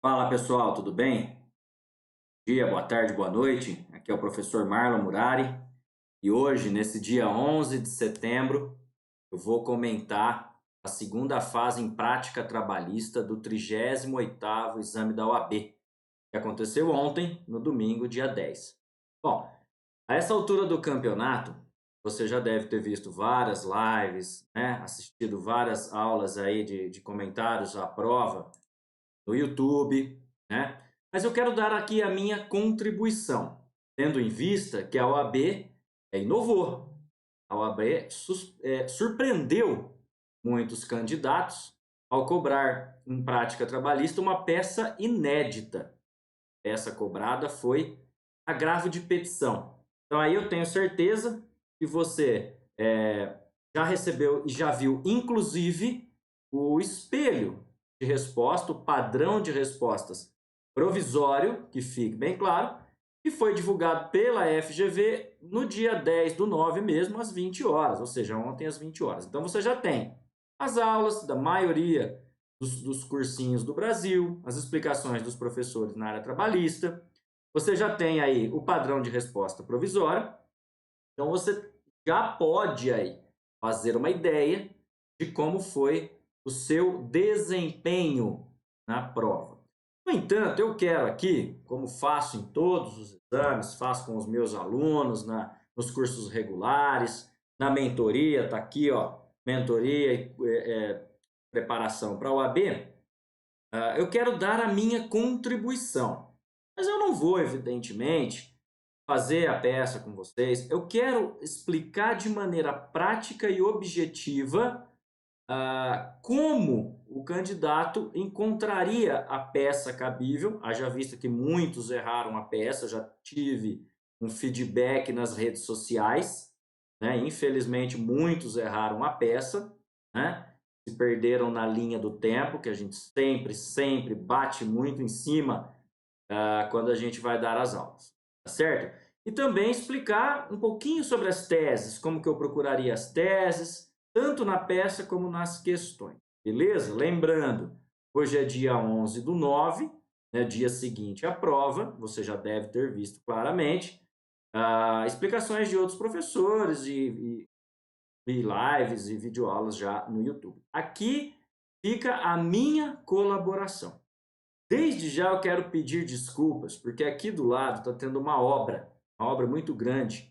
Fala pessoal, tudo bem? Bom dia, boa tarde, boa noite. Aqui é o professor Marlon Murari e hoje, nesse dia 11 de setembro, eu vou comentar a segunda fase em prática trabalhista do 38º exame da OAB, que aconteceu ontem, no domingo, dia 10. Bom, a essa altura do campeonato, você já deve ter visto várias lives, né? Assistido várias aulas aí de comentários à prova no YouTube, né? Mas eu quero dar aqui a minha contribuição, tendo em vista que a OAB inovou. A OAB surpreendeu muitos candidatos ao cobrar em prática trabalhista uma peça inédita. A peça cobrada foi agravo de petição. Então aí eu tenho certeza que você já recebeu e já viu, inclusive, o espelho de resposta, o padrão de respostas provisório, que fique bem claro, que foi divulgado pela FGV no dia 10 do 9 mesmo, às 20 horas, ou seja, ontem às 20 horas. Então você já tem as aulas da maioria dos cursinhos do Brasil, as explicações dos professores na área trabalhista, você já tem aí o padrão de resposta provisória, então você já pode aí fazer uma ideia de como foi o seu desempenho na prova. No entanto, eu quero aqui, como faço em todos os exames, faço com os meus alunos nos cursos regulares, na mentoria, está aqui, ó, mentoria e preparação para a OAB, eu quero dar a minha contribuição. Mas eu não vou, evidentemente, fazer a peça com vocês. Eu quero explicar de maneira prática e objetiva como o candidato encontraria a peça cabível. Haja visto que muitos erraram a peça, já tive um feedback nas redes sociais, né? Infelizmente, muitos erraram a peça, né? Se perderam na linha do tempo, que a gente sempre bate muito em cima quando a gente vai dar as aulas, tá certo? E também explicar um pouquinho sobre as teses, como que eu procuraria as teses, tanto na peça como nas questões, beleza? Lembrando, hoje é dia 11 do 9, né, dia seguinte à prova, você já deve ter visto claramente, explicações de outros professores e lives e videoaulas já no YouTube. Aqui fica a minha colaboração. Desde já eu quero pedir desculpas, porque aqui do lado está tendo uma obra muito grande.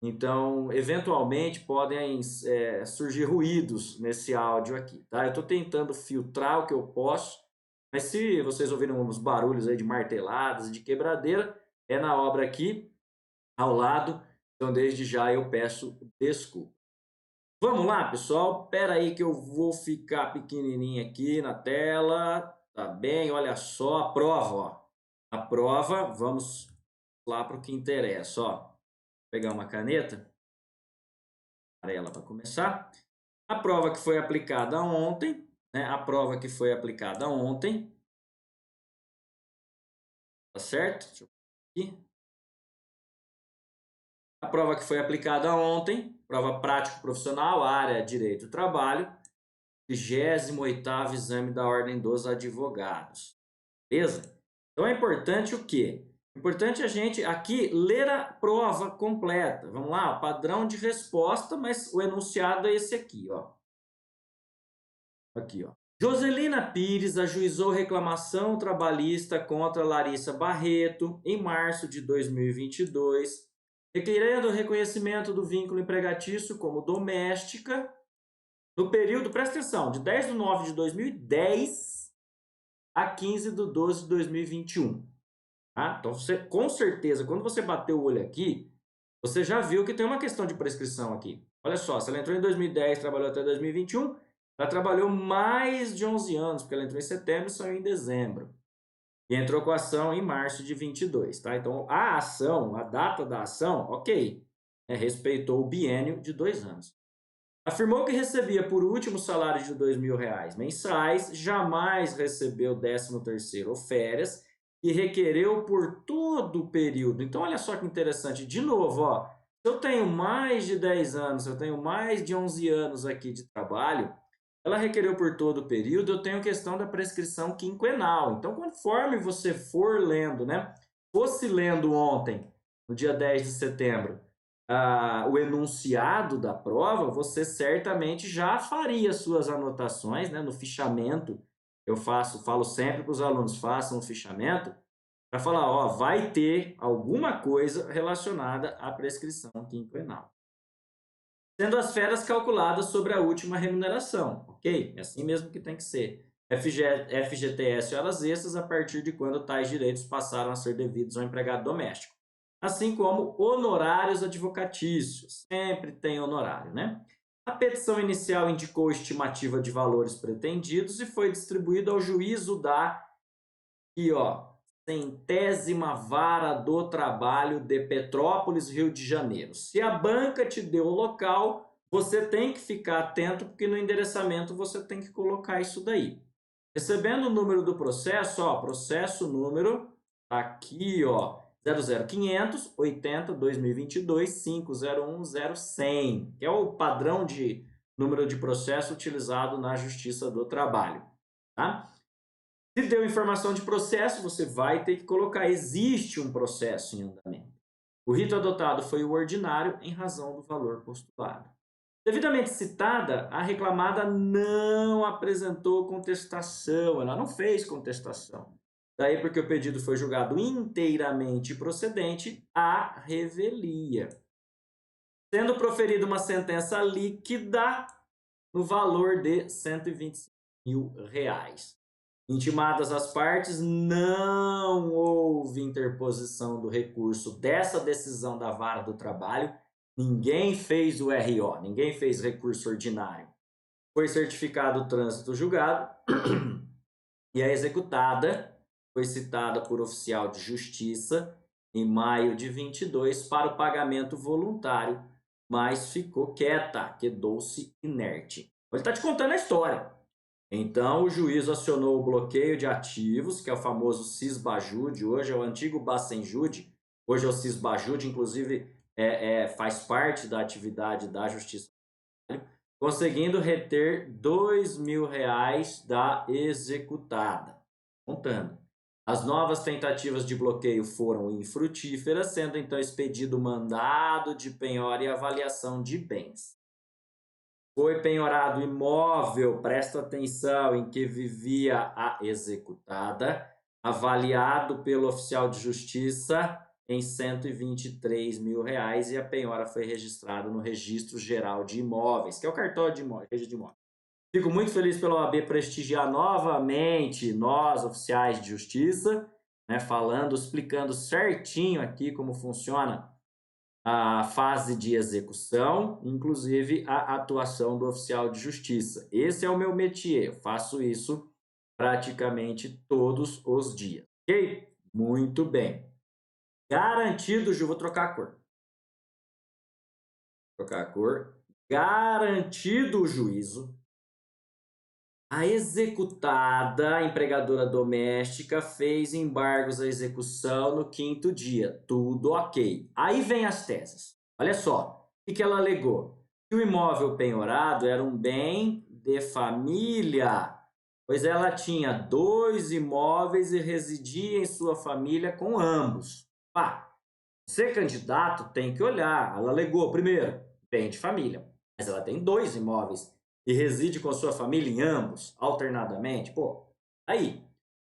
Então, eventualmente, podem surgir ruídos nesse áudio aqui, tá? Eu estou tentando filtrar o que eu posso, mas se vocês ouvirem uns barulhos aí de marteladas, de quebradeira, é na obra aqui, ao lado. Então, desde já eu peço desculpa. Vamos lá, pessoal? Espera aí que eu vou ficar pequenininho aqui na tela. Tá bem? Olha só a prova, ó. A prova, vamos lá para o que interessa, ó. Vou pegar uma caneta amarela para começar. A prova que foi aplicada ontem, né? A prova que foi aplicada ontem, tá certo? Deixa eu ver aqui. A prova que foi aplicada ontem, prova prático profissional, área Direito do Trabalho, 38º exame da Ordem dos Advogados. Beleza? Então é importante o quê? É importante a gente aqui ler a prova completa. Vamos lá, padrão de resposta, mas o enunciado é esse aqui, ó. Aqui, ó. Joselina Pires ajuizou reclamação trabalhista contra Larissa Barreto em março de 2022, requerendo o reconhecimento do vínculo empregatício como doméstica no período, presta atenção, de 10 de 9 de 2010 a 15 de 12 de 2021. Tá? Então, você, com certeza, quando você bateu o olho aqui, você já viu que tem uma questão de prescrição aqui. Olha só, se ela entrou em 2010 trabalhou até 2021, ela trabalhou mais de 11 anos, porque ela entrou em setembro e saiu em dezembro. E entrou com a ação em março de 22, tá? Então, a ação, a data da ação, ok, respeitou o biênio de 2 anos. Afirmou que recebia por último salário de R$ 2.000 mensais, jamais recebeu 13º ou férias e requereu por todo o período. Então, olha só que interessante. De novo, ó, se eu tenho mais de 10 anos, se eu tenho mais de 11 anos aqui de trabalho, ela requereu por todo o período, eu tenho questão da prescrição quinquenal. Então, conforme você for lendo, né? Fosse lendo ontem, no dia 10 de setembro, o enunciado da prova, você certamente já faria suas anotações, né? No fichamento, falo sempre para os alunos, façam um fichamento, para falar, ó, vai ter alguma coisa relacionada à prescrição quinquenal. Sendo as férias calculadas sobre a última remuneração, ok? É assim mesmo que tem que ser. FGTS horas extras a partir de quando tais direitos passaram a ser devidos ao empregado doméstico. Assim como honorários advocatícios, sempre tem honorário, né? A petição inicial indicou estimativa de valores pretendidos e foi distribuída ao juízo da centésima vara do trabalho de Petrópolis, Rio de Janeiro. Se a banca te deu o local, você tem que ficar atento, porque no endereçamento você tem que colocar isso daí. Recebendo o número do processo, processo número aqui, 00500 80 2022 501 0100, que é o padrão de número de processo utilizado na Justiça do Trabalho, tá? Se deu informação de processo, você vai ter que colocar, existe um processo em andamento. O rito adotado foi o ordinário em razão do valor postulado. Devidamente citada, a reclamada não apresentou contestação, ela não fez contestação. Daí, porque o pedido foi julgado inteiramente procedente, a revelia. Sendo proferida uma sentença líquida no valor de R$125 mil. Intimadas as partes, não houve interposição do recurso dessa decisão da Vara do Trabalho, ninguém fez o RO, ninguém fez recurso ordinário. Foi certificado o trânsito julgado e a executada foi citada por oficial de justiça em maio de 22 para o pagamento voluntário, mas ficou quieta, quedou-se inerte. Ele está te contando a história. Então, o juiz acionou o bloqueio de ativos, que é o famoso Cisbajude, hoje é o antigo Bacenjude, hoje é o Cisbajude, inclusive faz parte da atividade da Justiça, conseguindo reter R$2 mil da executada. Contando. As novas tentativas de bloqueio foram infrutíferas, sendo então expedido mandado de penhora e avaliação de bens. Foi penhorado imóvel, presta atenção, em que vivia a executada, avaliado pelo oficial de justiça em R$123 mil e a penhora foi registrada no Registro Geral de Imóveis, que é o cartório de imóveis, registro de imóveis. Fico muito feliz pela OAB prestigiar novamente nós, oficiais de justiça, né, falando, explicando certinho aqui como funciona a fase de execução, inclusive a atuação do oficial de justiça. Esse é o meu métier, eu faço isso praticamente todos os dias, ok? Muito bem. Garantido, Ju, vou trocar a cor. Trocar a cor. Garantido o juízo, a executada, a empregadora doméstica, fez embargos à execução no 5º dia. Tudo ok. Aí vem as teses. Olha só. O que ela alegou? Que o imóvel penhorado era um bem de família, pois ela tinha 2 imóveis e residia em sua família com ambos. Ser candidato tem que olhar. Ela alegou, primeiro, bem de família, mas ela tem 2 imóveis e reside com sua família em ambos, alternadamente. Aí,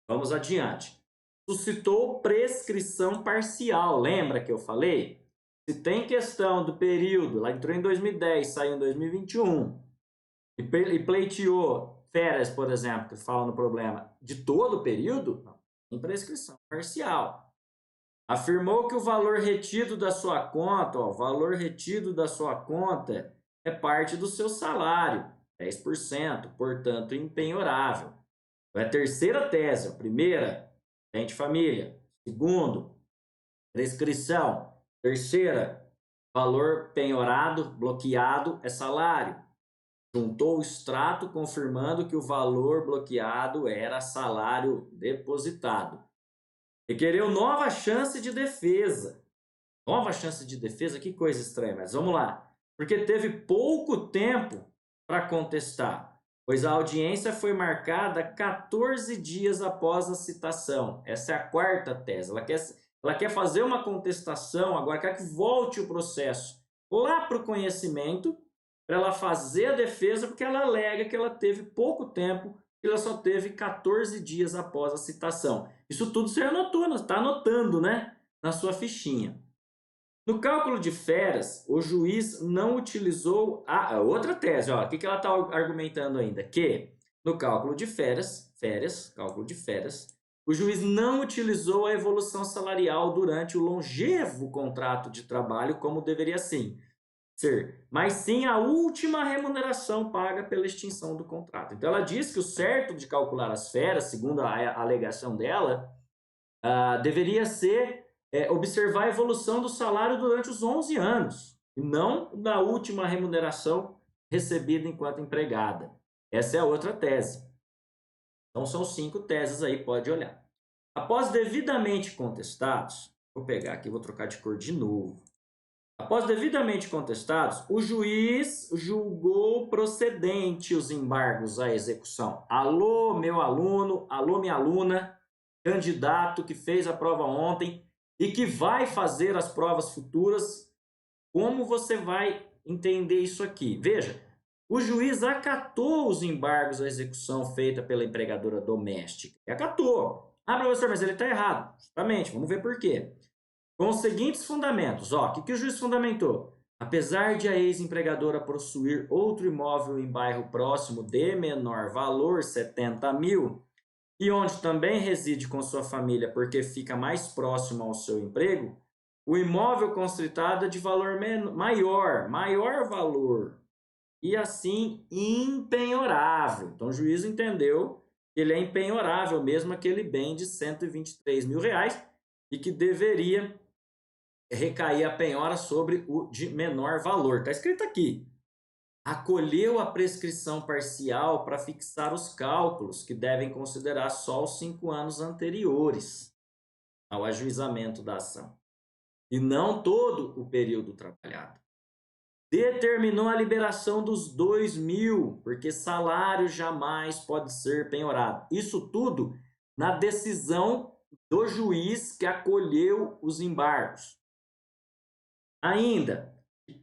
vamos adiante. Suscitou prescrição parcial. Lembra que eu falei? Se tem questão do período, ela entrou em 2010, saiu em 2021, e pleiteou férias, por exemplo, que fala no problema, de todo o período, não, tem prescrição parcial. Afirmou que o valor retido da sua conta, o valor retido da sua conta é parte do seu salário, 10%, portanto, impenhorável. É a terceira tese. A primeira, bem de família. Segundo, prescrição. Terceira, valor penhorado, bloqueado, é salário. Juntou o extrato confirmando que o valor bloqueado era salário depositado. Requereu nova chance de defesa. Nova chance de defesa? Que coisa estranha, mas vamos lá. Porque teve pouco tempo para contestar. pois a audiência foi marcada 14 dias após a citação. Essa é a quarta tese. Ela quer fazer uma contestação, agora quer que volte o processo lá para o conhecimento, para ela fazer a defesa, porque ela alega que ela teve pouco tempo, que ela só teve 14 dias após a citação. Isso tudo você anotou, está anotando, né? Na sua fichinha. No cálculo de feras, o juiz não utilizou a outra tese. Ó, o que ela está argumentando ainda? Que no cálculo de cálculo de feras, o juiz não utilizou a evolução salarial durante o longevo contrato de trabalho como deveria ser, mas sim a última remuneração paga pela extinção do contrato. Então ela diz que o certo de calcular as feras, segundo a alegação dela, deveria ser observar a evolução do salário durante os 11 anos, e não na última remuneração recebida enquanto empregada. Essa é a outra tese. Então são 5 teses aí, pode olhar. Após devidamente contestados, vou pegar aqui, vou trocar de cor de novo. Após devidamente contestados, o juiz julgou procedente os embargos à execução. Alô, meu aluno, alô, minha aluna, candidato que fez a prova ontem e que vai fazer as provas futuras, como você vai entender isso aqui? Veja, o juiz acatou os embargos à execução feita pela empregadora doméstica. Acatou. Ah, professor, mas ele está errado. Justamente, vamos ver por quê. Com os seguintes fundamentos. Ó, o que o juiz fundamentou? Apesar de a ex-empregadora possuir outro imóvel em bairro próximo de menor valor, 70 mil, e onde também reside com sua família porque fica mais próximo ao seu emprego, o imóvel constritado é de valor maior valor, e assim impenhorável. Então o juiz entendeu que ele é impenhorável mesmo aquele bem de 123 mil reais e que deveria recair a penhora sobre o de menor valor. Está escrito aqui. Acolheu a prescrição parcial para fixar os cálculos, que devem considerar só os 5 anos anteriores ao ajuizamento da ação, e não todo o período trabalhado. Determinou a liberação dos 2 mil, porque salário jamais pode ser penhorado. Isso tudo na decisão do juiz que acolheu os embargos. Ainda,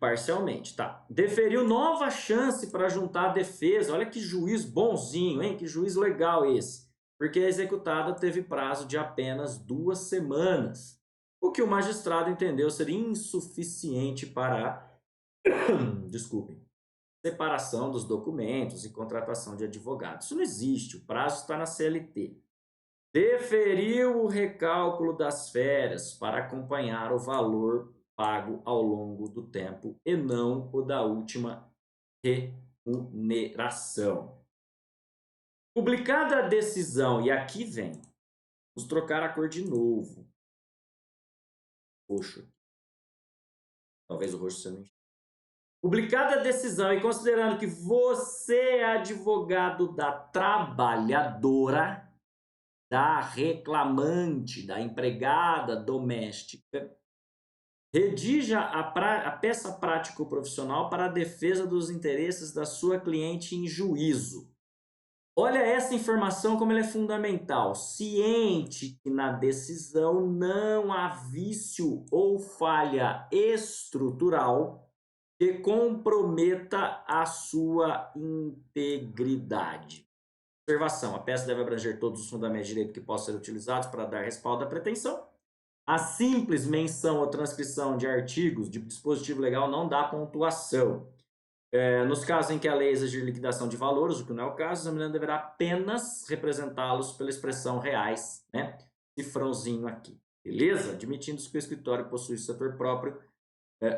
parcialmente, tá? Deferiu nova chance para juntar a defesa. Olha que juiz bonzinho, hein? Que juiz legal esse. Porque a executada teve prazo de apenas 2 semanas, o que o magistrado entendeu ser insuficiente para desculpem, separação dos documentos e contratação de advogado. Isso não existe, o prazo está na CLT. Deferiu o recálculo das férias para acompanhar o valor pago ao longo do tempo e não o da última remuneração. Publicada a decisão, e aqui vem, vamos trocar a cor de novo. Roxo. Talvez o roxo você não enxergue. Publicada a decisão e considerando que você é advogado da trabalhadora, da reclamante, da empregada doméstica, redija a peça prático-profissional para a defesa dos interesses da sua cliente em juízo. Olha essa informação como ela é fundamental. Ciente que na decisão não há vício ou falha estrutural que comprometa a sua integridade. Observação: a peça deve abranger todos os fundamentos de direito que possam ser utilizados para dar respaldo à pretensão. A simples menção ou transcrição de artigos de dispositivo legal não dá pontuação. Nos casos em que a lei exigir liquidação de valores, o que não é o caso, o examinando deverá apenas representá-los pela expressão reais, né? Cifrãozinho aqui, beleza? Admitindo-se que o escritório possui setor próprio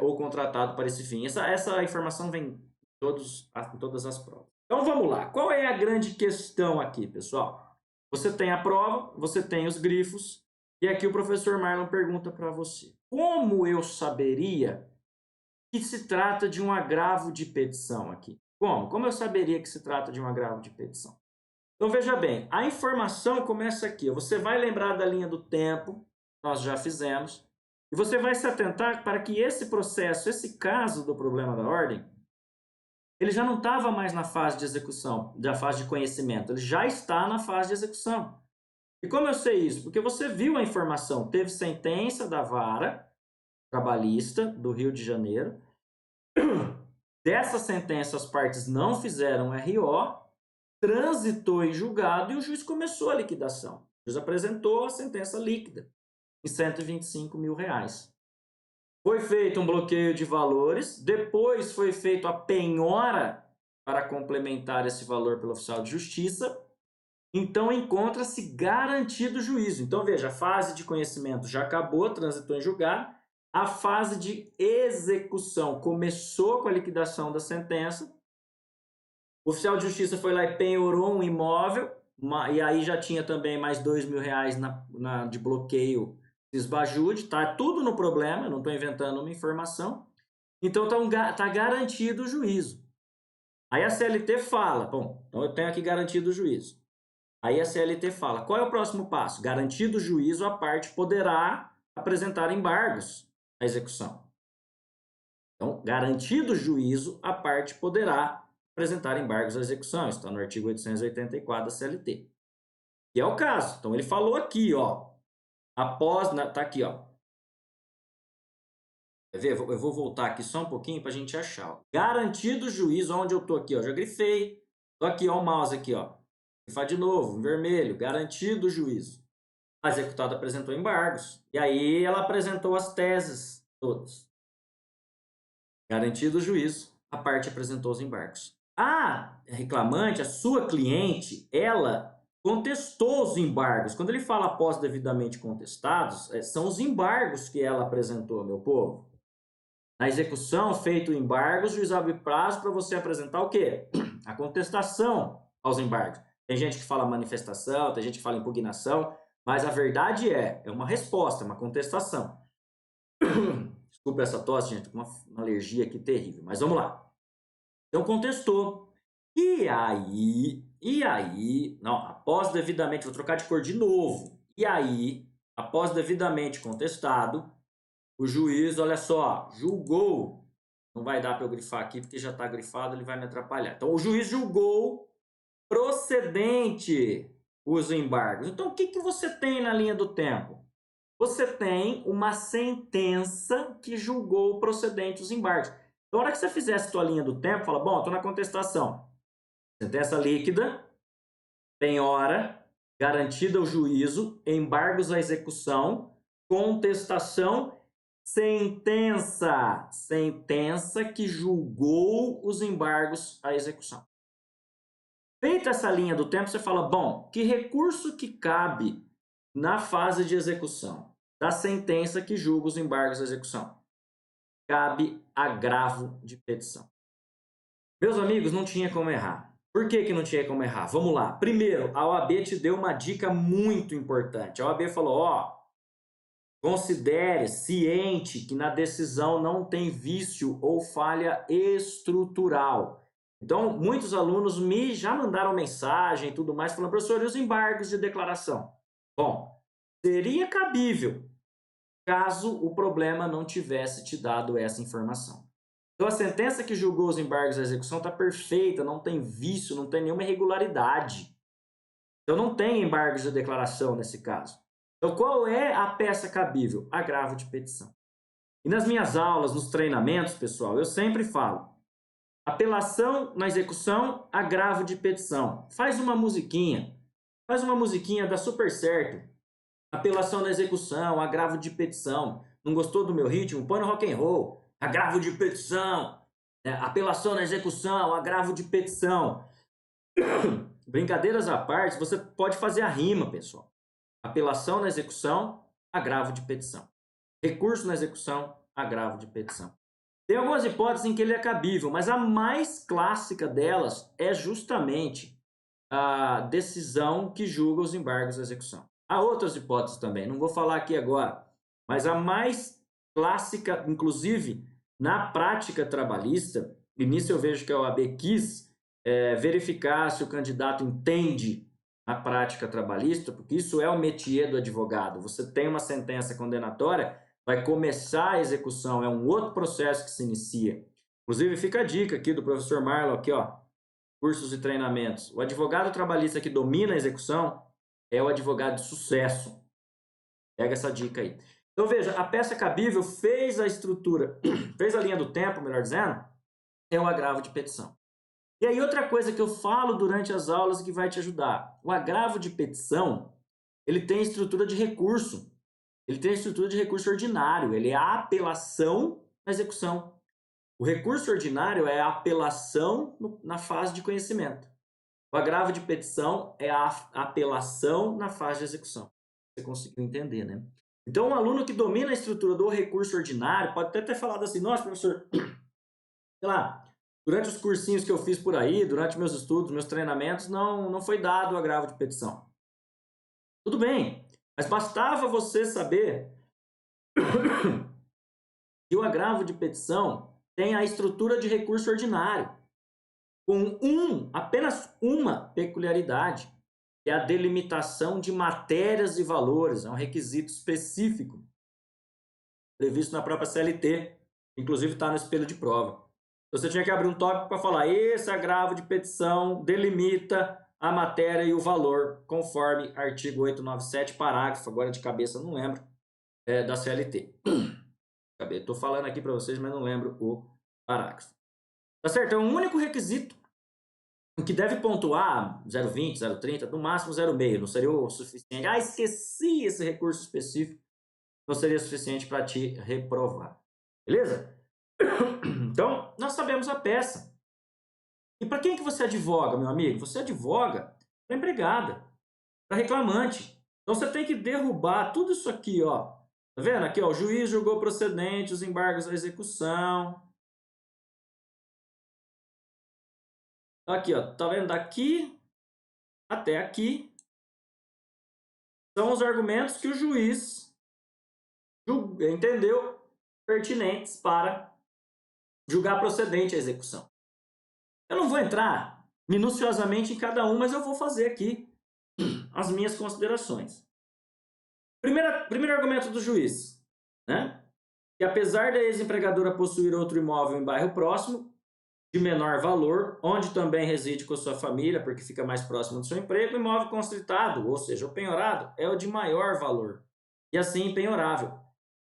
ou contratado para esse fim. Essa informação vem em todas as provas. Então vamos lá. Qual é a grande questão aqui, pessoal? Você tem a prova, você tem os grifos, e aqui o professor Marlon pergunta para você: como eu saberia que se trata de um agravo de petição aqui? Como eu saberia que se trata de um agravo de petição? Então veja bem, a informação começa aqui. Você vai lembrar da linha do tempo, nós já fizemos, e você vai se atentar para que esse processo, esse caso do problema da ordem, ele já não estava mais na fase de execução, da fase de conhecimento, ele já está na fase de execução. E como eu sei isso? Porque você viu a informação, teve sentença da vara trabalhista do Rio de Janeiro, dessa sentença as partes não fizeram RO, transitou em julgado e o juiz começou a liquidação. O juiz apresentou a sentença líquida em R$125 mil. Foi feito um bloqueio de valores, depois foi feita a penhora para complementar esse valor pelo oficial de justiça. Então, encontra-se garantido o juízo. Então, veja, a fase de conhecimento já acabou, transitou em julgado. A fase de execução começou com a liquidação da sentença. O oficial de justiça foi lá e penhorou um imóvel, e aí já tinha também mais R$2 mil de bloqueio de esbajude. Tá tudo no problema, não estou inventando uma informação. Então, tá garantido o juízo. Aí a CLT fala, bom, então eu tenho aqui garantido o juízo. Aí a CLT fala, qual é o próximo passo? Garantido o juízo, a parte poderá apresentar embargos à execução. Então, garantido o juízo, a parte poderá apresentar embargos à execução. Está no artigo 884 da CLT. E é o caso. Então, ele falou aqui, ó, tá aqui, ó. Quer ver? Eu vou voltar aqui só um pouquinho para a gente achar. Ó. Garantido o juízo, onde eu tô aqui, ó, já grifei. Tô aqui, ó, o mouse aqui, ó. Grifar de novo, em vermelho, garantido o juízo. A executada apresentou embargos. E aí ela apresentou as teses todas. Garantido o juízo, a parte apresentou os embargos. A reclamante, a sua cliente, ela contestou os embargos. Quando ele fala após devidamente contestados, são os embargos que ela apresentou, meu povo. Na execução, feito o embargo, o juiz abre prazo para você apresentar o quê? A contestação aos embargos. Tem gente que fala manifestação, tem gente que fala impugnação, mas a verdade é uma resposta, uma contestação. Desculpa essa tosse, gente, com uma alergia aqui terrível, mas vamos lá. Então, contestou. E aí, não, após devidamente, vou trocar de cor de novo. E aí, após devidamente contestado, o juiz, olha só, julgou. Não vai dar para eu grifar aqui, porque já está grifado, ele vai me atrapalhar. Então, o juiz julgou procedente os embargos. Então, o que você tem na linha do tempo? Você tem uma sentença que julgou procedente os embargos. Na hora que você fizer a sua linha do tempo, fala, bom, estou na contestação. Sentença líquida, penhora, garantida o juízo, embargos à execução, contestação, sentença. Sentença que julgou os embargos à execução. Feita essa linha do tempo, você fala, bom, que recurso que cabe na fase de execução da sentença que julga os embargos à execução? Cabe agravo de petição. Meus amigos, não tinha como errar. Por que não tinha como errar? Vamos lá. Primeiro, a OAB te deu uma dica muito importante. A OAB falou, ó, considere ciente que na decisão não tem vício ou falha estrutural. Então, muitos alunos já mandaram mensagem e tudo mais, falando, professor, e os embargos de declaração? Bom, seria cabível caso o problema não tivesse te dado essa informação. Então, a sentença que julgou os embargos à execução está perfeita, não tem vício, não tem nenhuma irregularidade. Então, não tem embargos de declaração nesse caso. Então, qual é a peça cabível? Agravo de petição. E nas minhas aulas, nos treinamentos, pessoal, eu sempre falo, apelação na execução, agravo de petição. Faz uma musiquinha dá super certo. Apelação na execução, agravo de petição. Não gostou do meu ritmo? Põe no rock and roll. Agravo de petição. Apelação na execução, agravo de petição. Brincadeiras à parte, você pode fazer a rima, pessoal. Apelação na execução, agravo de petição. Recurso na execução, agravo de petição. Tem algumas hipóteses em que ele é cabível, mas a mais clássica delas é justamente a decisão que julga os embargos à execução. Há outras hipóteses também, não vou falar aqui agora, mas a mais clássica, inclusive na prática trabalhista, e nisso eu vejo que a OAB quis verificar se o candidato entende a prática trabalhista, porque isso é o métier do advogado. Você tem uma sentença condenatória, vai começar a execução, é um outro processo que se inicia. Inclusive, fica a dica aqui do professor Marlon, aqui, ó, cursos e treinamentos. O advogado trabalhista que domina a execução é o advogado de sucesso. Pega essa dica aí. Então, veja, a peça cabível fez a estrutura, fez a linha do tempo, melhor dizendo, é o agravo de petição. E aí, outra coisa que eu falo durante as aulas que vai te ajudar. O agravo de petição, ele tem estrutura de recurso. Ele tem estrutura de recurso ordinário. Ele é a apelação na execução. O recurso ordinário é a apelação na fase de conhecimento. O agravo de petição é a apelação na fase de execução. Você conseguiu entender, né? Então, um aluno que domina a estrutura do recurso ordinário pode até ter falado assim, nossa, professor, sei lá, durante os cursinhos que eu fiz por aí, durante meus estudos, meus treinamentos, não foi dado o agravo de petição. Tudo bem, mas bastava você saber que o agravo de petição tem a estrutura de recurso ordinário, com apenas uma peculiaridade, que é a delimitação de matérias e valores, é um requisito específico, previsto na própria CLT, inclusive está no espelho de prova. Você tinha que abrir um tópico para falar, esse agravo de petição delimita a matéria e o valor, conforme artigo 897, parágrafo, agora de cabeça não lembro, da CLT. Estou falando aqui para vocês, mas não lembro o parágrafo. Tá certo? É um único requisito que deve pontuar 0,20, 0,30, no máximo 0,5. Não seria o suficiente. Ah, esqueci esse recurso específico. Não seria suficiente para te reprovar. Beleza? Então, nós sabemos a peça. E para quem que você advoga, meu amigo? Você advoga para empregada, para reclamante. Então, você tem que derrubar tudo isso aqui, ó. Tá vendo? Aqui, ó, o juiz julgou procedente os embargos à execução. Aqui, ó, tá vendo? Daqui até aqui são os argumentos que o juiz entendeu pertinentes para julgar procedente a execução. Eu não vou entrar minuciosamente em cada um, mas eu vou fazer aqui as minhas considerações. Primeiro argumento do juiz, né? Que apesar da ex-empregadora possuir outro imóvel em bairro próximo, de menor valor, onde também reside com sua família, porque fica mais próximo do seu emprego, o imóvel constritado, ou seja, o penhorado, é o de maior valor, e assim penhorável.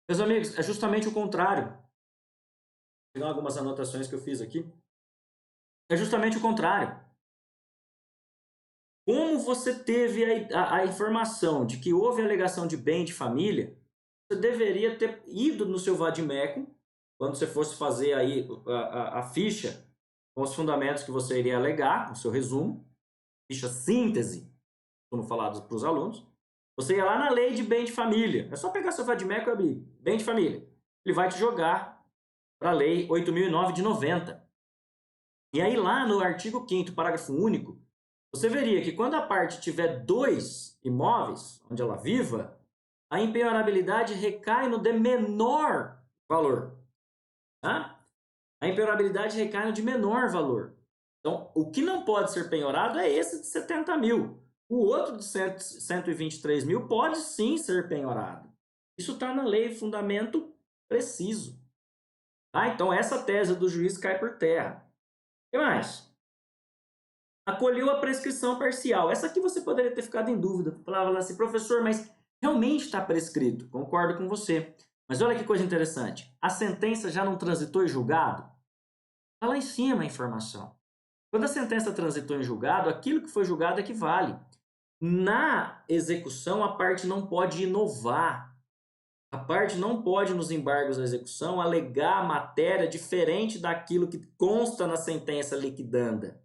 Meus amigos, é justamente o contrário. Vou pegar algumas anotações que eu fiz aqui. É justamente o contrário. Como você teve a informação de que houve alegação de bem de família, você deveria ter ido no seu vadimeco, quando você fosse fazer aí a ficha com os fundamentos que você iria alegar, o seu resumo, ficha síntese, como falado para os alunos, você ia lá na lei de bem de família. É só pegar seu vadimeco e abrir bem de família. Ele vai te jogar para a lei 8.009 de 90. E aí lá no artigo 5º, parágrafo único, você veria que quando a parte tiver 2 imóveis, onde ela viva, a impenhorabilidade recai no de menor valor. Tá? A impenhorabilidade recai no de menor valor. Então, o que não pode ser penhorado é esse de 70 mil. O outro de 123 mil pode sim ser penhorado. Isso está na lei, fundamento preciso. Tá? Então, essa tese do juiz cai por terra. O que mais? Acolheu a prescrição parcial. Essa aqui você poderia ter ficado em dúvida. Falava assim, professor, mas realmente está prescrito. Concordo com você. Mas olha que coisa interessante. A sentença já não transitou em julgado? Está lá em cima a informação. Quando a sentença transitou em julgado, aquilo que foi julgado é que vale. Na execução, a parte não pode inovar. A parte não pode, nos embargos da execução, alegar matéria diferente daquilo que consta na sentença liquidanda.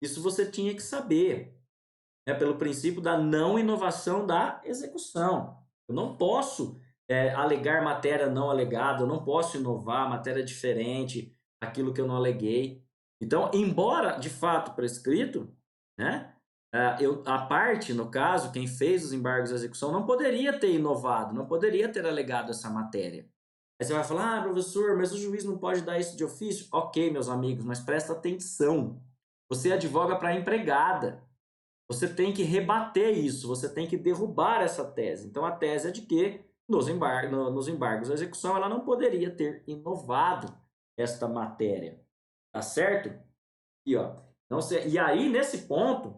Isso você tinha que saber, né, pelo princípio da não inovação da execução. Eu não posso alegar matéria não alegada, eu não posso inovar matéria diferente, aquilo que eu não aleguei. Então, embora de fato prescrito, né, a parte, no caso, quem fez os embargos de execução, não poderia ter inovado, não poderia ter alegado essa matéria. Aí você vai falar, professor, mas o juiz não pode dar isso de ofício? Ok, meus amigos, mas presta atenção. Você advoga para a empregada. Você tem que rebater isso, você tem que derrubar essa tese. Então, a tese é de que, nos embargos da execução, ela não poderia ter inovado esta matéria. Tá certo? E, ó, e aí, nesse ponto,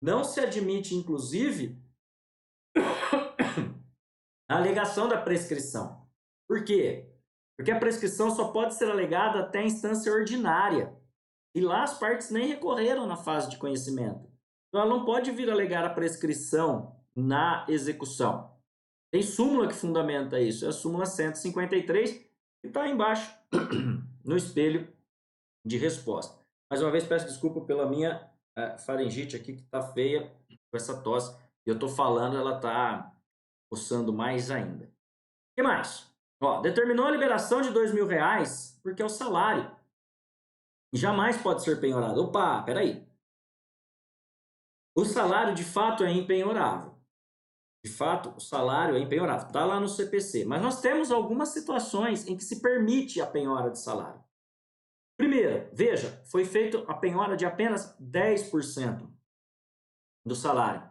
não se admite, inclusive, a alegação da prescrição. Por quê? Porque a prescrição só pode ser alegada até a instância ordinária. E lá as partes nem recorreram na fase de conhecimento. Então ela não pode vir alegar a prescrição na execução. Tem súmula que fundamenta isso. É a súmula 153, que está aí embaixo, no espelho de resposta. Mais uma vez, peço desculpa pela minha faringite aqui, que está feia com essa tosse. Eu estou falando, ela está coçando mais ainda. O que mais? Ó, determinou a liberação de R$2.000 porque é o salário. E jamais pode ser penhorado. Opa, peraí. O salário, de fato, é impenhorável. De fato, o salário é impenhorável. Está lá no CPC. Mas nós temos algumas situações em que se permite a penhora de salário. Primeiro, veja, foi feita a penhora de apenas 10% do salário.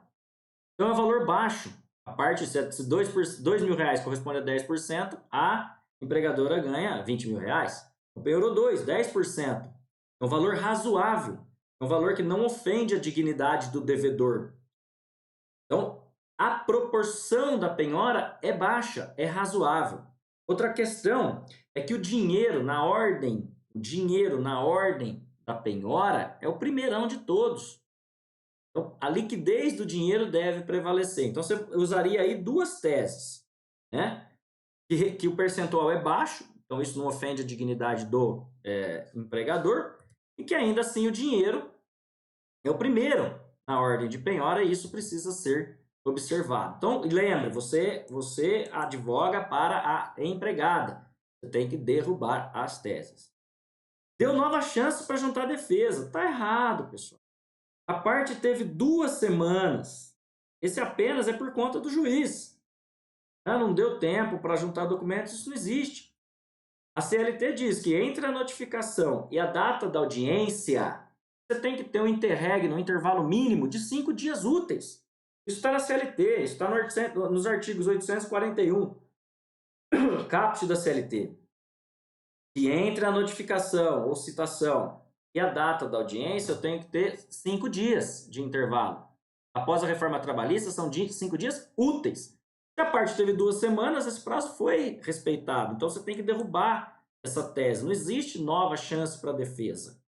Então é um valor baixo. A parte, se R$2.000 corresponde a 10%, a empregadora ganha R$20.000. Então penhorou 10%. É um valor razoável. É um valor que não ofende a dignidade do devedor. Então, a proporção da penhora é baixa, é razoável. Outra questão é que o dinheiro na ordem da penhora é o primeirão de todos. Então, a liquidez do dinheiro deve prevalecer. Então, você usaria aí duas teses, né? Que o percentual é baixo, então isso não ofende a dignidade do empregador, e que ainda assim o dinheiro é o primeiro na ordem de penhora e isso precisa ser observado. Então, lembre, você advoga para a empregada. Você tem que derrubar as teses. Deu nova chance para juntar defesa. Tá errado, pessoal. A parte teve 2 semanas. Esse apenas é por conta do juiz. Não deu tempo para juntar documentos, isso não existe. A CLT diz que entre a notificação e a data da audiência, você tem que ter um interregno, um intervalo mínimo de 5 dias úteis. Isso está na CLT, isso está nos artigos 841, caput da CLT. E entre a notificação ou citação e a data da audiência, eu tenho que ter 5 dias de intervalo. Após a reforma trabalhista, são 5 dias úteis. Se a parte teve 2 semanas, esse prazo foi respeitado. Então, você tem que derrubar essa tese. Não existe nova chance para a defesa.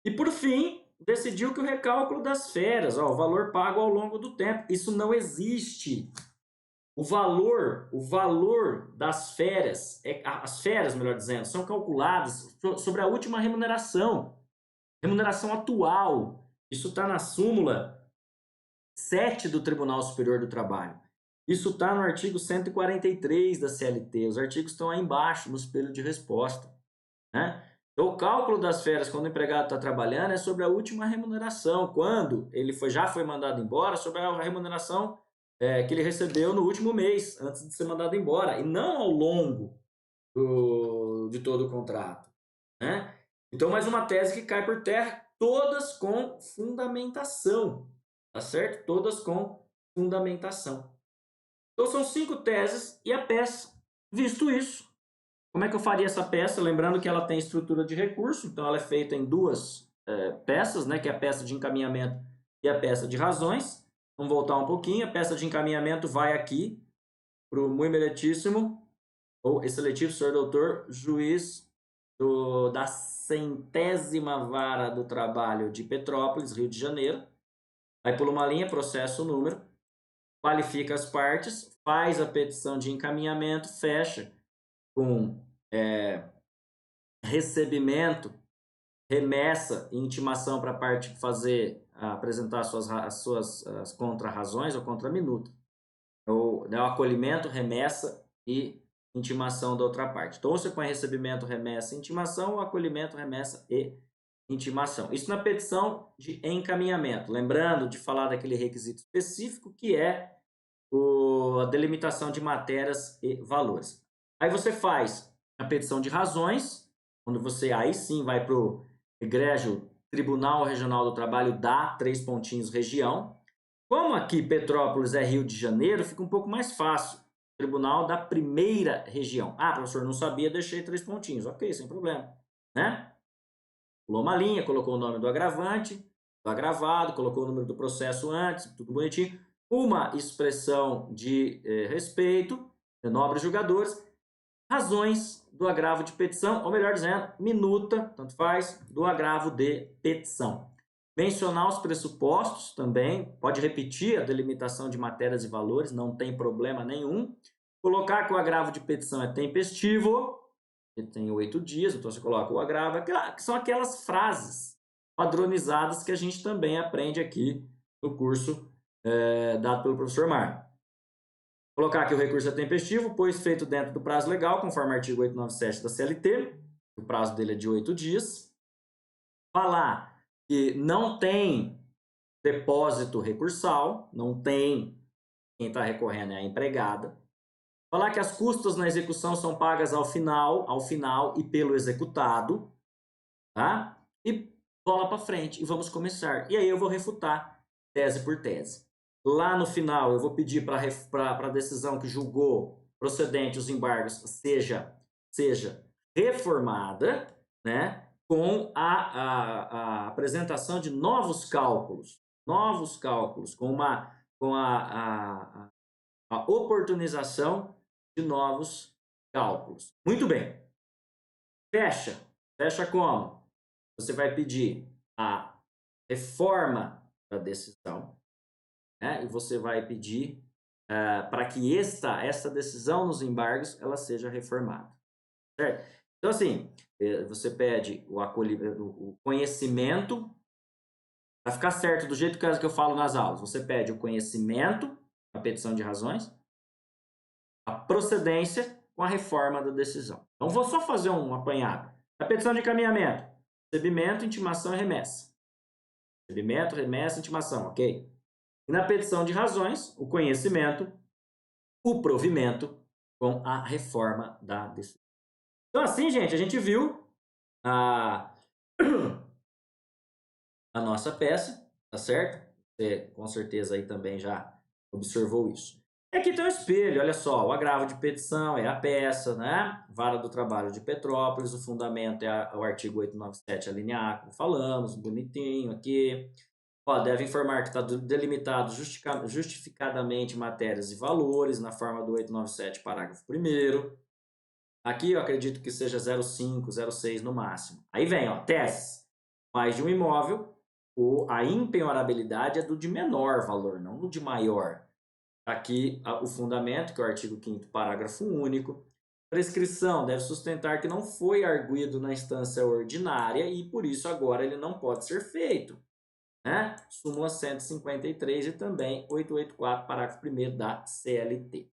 E, por fim, decidiu que o recálculo das férias, o valor pago ao longo do tempo, isso não existe. O valor das férias, as férias, melhor dizendo, são calculadas sobre a última remuneração atual. Isso está na súmula 7 do Tribunal Superior do Trabalho. Isso está no artigo 143 da CLT. Os artigos estão aí embaixo, no espelho de resposta. Né? Então, o cálculo das férias quando o empregado está trabalhando é sobre a última remuneração. Quando ele já foi mandado embora, sobre a remuneração que ele recebeu no último mês, antes de ser mandado embora, e não ao longo de todo o contrato. Né? Então, mais uma tese que cai por terra, todas com fundamentação. Tá certo? Todas com fundamentação. Então, são 5 teses e a peça. Visto isso, como é que eu faria essa peça? Lembrando que ela tem estrutura de recurso, então ela é feita em 2 peças, né? Que é a peça de encaminhamento e a peça de razões. Vamos voltar um pouquinho. A peça de encaminhamento vai aqui para o muito meritíssimo, ou excelentíssimo senhor doutor, juiz da 100ª Vara do Trabalho de Petrópolis, Rio de Janeiro. Aí pula uma linha, processo número, qualifica as partes, faz a petição de encaminhamento, fecha com recebimento, remessa e intimação para a parte apresentar as suas contra-razões ou contra-minuta. O acolhimento, remessa e intimação da outra parte. Então, você põe recebimento, remessa e intimação, ou acolhimento, remessa e intimação. Isso na petição de encaminhamento. Lembrando de falar daquele requisito específico que é a delimitação de matérias e valores. Aí você faz a petição de razões, quando você aí sim vai para o egrégio Tribunal Regional do Trabalho da 3 pontinhos região. Como aqui Petrópolis é Rio de Janeiro, fica um pouco mais fácil. Tribunal da 1ª região. Ah, professor, não sabia, deixei 3 pontinhos. Ok, sem problema. Né? Pulou uma linha, colocou o nome do agravante, do agravado, colocou o número do processo antes, tudo bonitinho. Uma expressão de respeito, de nobres julgadores, razões do agravo de petição, ou melhor dizendo, minuta, tanto faz, do agravo de petição. Mencionar os pressupostos também, pode repetir a delimitação de matérias e valores, não tem problema nenhum. Colocar que o agravo de petição é tempestivo, que tem 8 dias, então você coloca o agravo, que são aquelas frases padronizadas que a gente também aprende aqui no curso dado pelo professor Mário. Colocar que o recurso é tempestivo, pois feito dentro do prazo legal, conforme o artigo 897 da CLT, o prazo dele é de 8 dias. Falar que não tem depósito recursal, não tem, quem está recorrendo é a empregada. Falar que as custas na execução são pagas ao final e pelo executado, tá? E bola para frente, e vamos começar. E aí eu vou refutar tese por tese. Lá no final, eu vou pedir para a decisão que julgou procedente os embargos seja reformada, né, com a apresentação de novos cálculos, com a oportunização de novos cálculos. Muito bem. Fecha como? Você vai pedir a reforma da decisão, né? E você vai pedir para que esta decisão nos embargos ela seja reformada, certo? Então, assim, você pede o conhecimento, para ficar certo do jeito que eu falo nas aulas, você pede o conhecimento, a petição de razões, a procedência com a reforma da decisão. Então, vou só fazer um apanhado. A petição de encaminhamento, recebimento, intimação e remessa. Recebimento, remessa, intimação, ok? E na petição de razões, o conhecimento, o provimento com a reforma da decisão. Então, assim, gente, a gente viu a nossa peça, tá certo? Você com certeza aí também já observou isso. E aqui tem o espelho, olha só, o agravo de petição é a peça, né? Vara do trabalho de Petrópolis, o fundamento é o artigo 897, a linha A, como falamos, bonitinho aqui. Ó, deve informar que está delimitado justificadamente matérias e valores na forma do 897, parágrafo 1º. Aqui eu acredito que seja 0,5, 0,6 no máximo. Aí vem, ó, teses. Mais de um imóvel, a impenhorabilidade é do de menor valor, não do de maior. Aqui o fundamento, que é o artigo 5º, parágrafo único. Prescrição deve sustentar que não foi arguido na instância ordinária e por isso agora ele não pode ser feito, né? Súmula 153 e também 884, parágrafo 1º da CLT.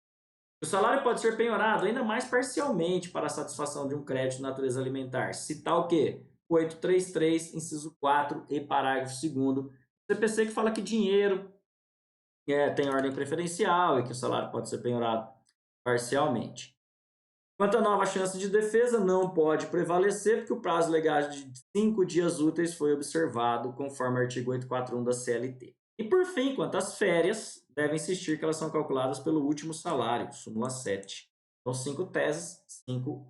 O salário pode ser penhorado ainda mais parcialmente para a satisfação de um crédito de natureza alimentar. Citar o quê? 833, inciso 4 e parágrafo 2º. CPC que fala que dinheiro tem ordem preferencial e que o salário pode ser penhorado parcialmente. Quanto à nova chance de defesa, não pode prevalecer porque o prazo legal de 5 dias úteis foi observado conforme o artigo 841 da CLT. E por fim, quanto às férias, deve insistir que elas são calculadas pelo último salário, súmula 7. Então, 5